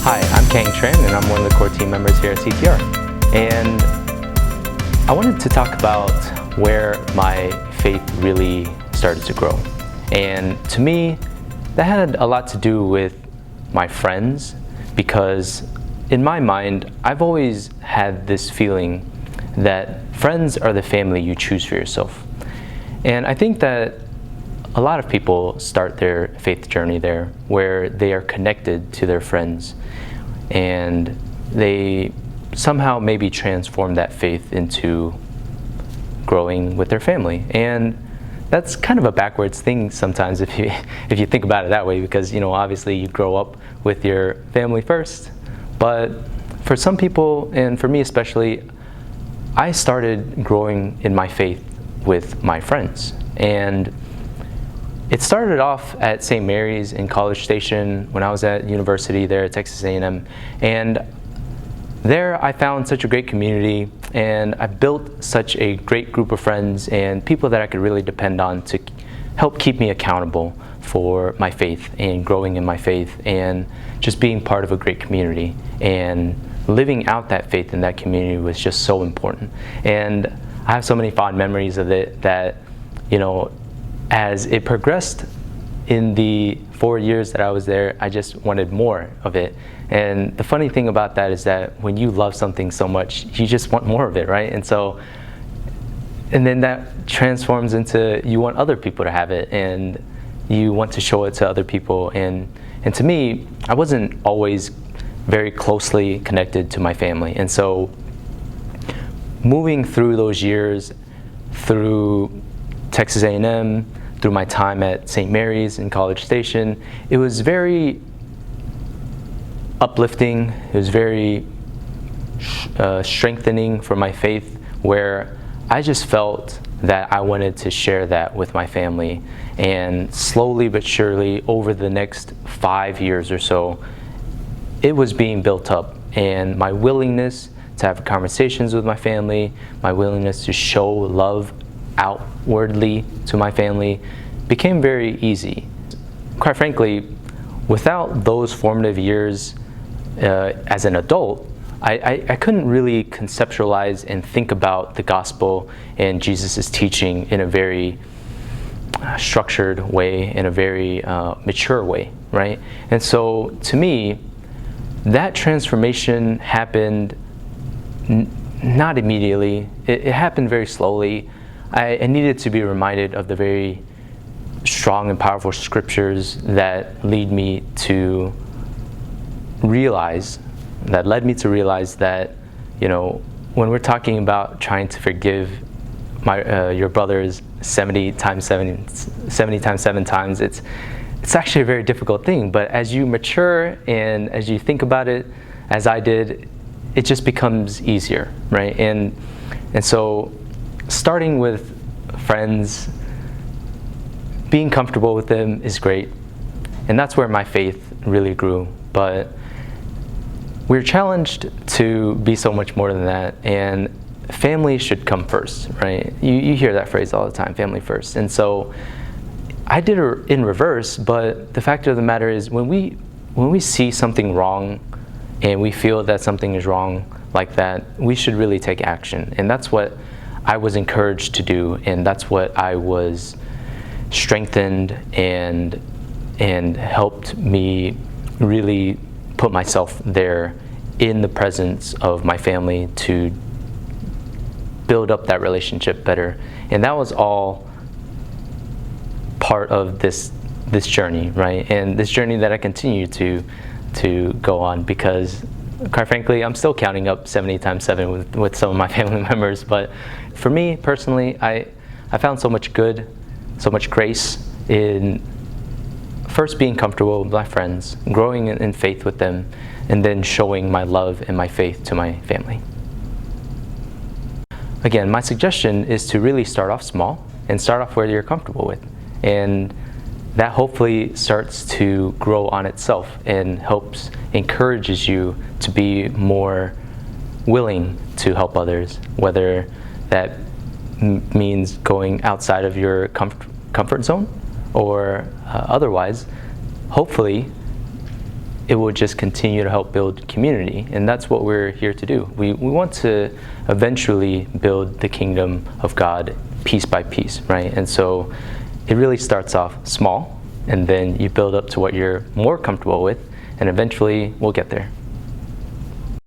Hi, I'm Khang and I'm one of the core team members here at CTR. And I wanted to talk about where my faith really started to grow. And to me, that had a lot to do with my friends, because in my mind, I've always had this feeling that friends are the family you choose for yourself. And I think that a lot of people start their faith journey there, where they are connected to their friends and they somehow maybe transform that faith into growing with their family. And that's kind of a backwards thing sometimes if you think about it that way, because obviously you grow up with your family first. But for some people, and for me especially, I started growing in my faith with my friends. And it started off at St. Mary's in College Station when I was at university there at Texas A&M. And there I found such a great community, and I built such a great group of friends and people that I could really depend on to help keep me accountable for my faith and growing in my faith and just being part of a great community. And living out that faith in that community was just so important. And I have so many fond memories of it that, as it progressed in the 4 years that I was there, I just wanted more of it. And the funny thing about that is that when you love something so much, you just want more of it, right? And then that transforms into you want other people to have it, and you want to show it to other people. And to me, I wasn't always very closely connected to my family. And so moving through those years, through Texas A&M, through my time at St. Mary's in College Station, it was very uplifting. It was very strengthening for my faith, where I just felt that I wanted to share that with my family. And slowly but surely, over the next 5 years or so, it was being built up. And my willingness to have conversations with my family, my willingness to show love outwardly to my family became very easy. Quite frankly, without those formative years as an adult, I couldn't really conceptualize and think about the gospel and Jesus' teaching in a very structured way, in a very mature way, right? And so to me, that transformation happened not immediately. It happened very slowly. I needed to be reminded of the very strong and powerful scriptures that led me to realize that, when we're talking about trying to forgive your brothers 70 times 7 times, it's actually a very difficult thing. But as you mature and as you think about it, as I did, it just becomes easier, right? And so starting with friends, being comfortable with them is great. And that's where my faith really grew. But we're challenged to be so much more than that. And family should come first, right? You hear that phrase all the time, family first. And so I did it in reverse, but the fact of the matter is when we see something wrong and we feel that something is wrong like that, we should really take action. And that's what I was encouraged to do, and that's what I was strengthened and helped me really put myself there in the presence of my family to build up that relationship better. And that was all part of this journey, right? And this journey that I continue to go on, because quite frankly, I'm still counting up 70 times 7 with some of my family members. But for me personally, I found so much good, so much grace in first being comfortable with my friends, growing in faith with them, and then showing my love and my faith to my family. Again, my suggestion is to really start off small and start off where you're comfortable with. And that hopefully starts to grow on itself and encourages you to be more willing to help others, whether that means going outside of your comfort zone or otherwise. Hopefully it will just continue to help build community. And that's what we're here to do. We want to eventually build the kingdom of God piece by piece, right? And so it really starts off small, and then you build up to what you're more comfortable with, and eventually we'll get there.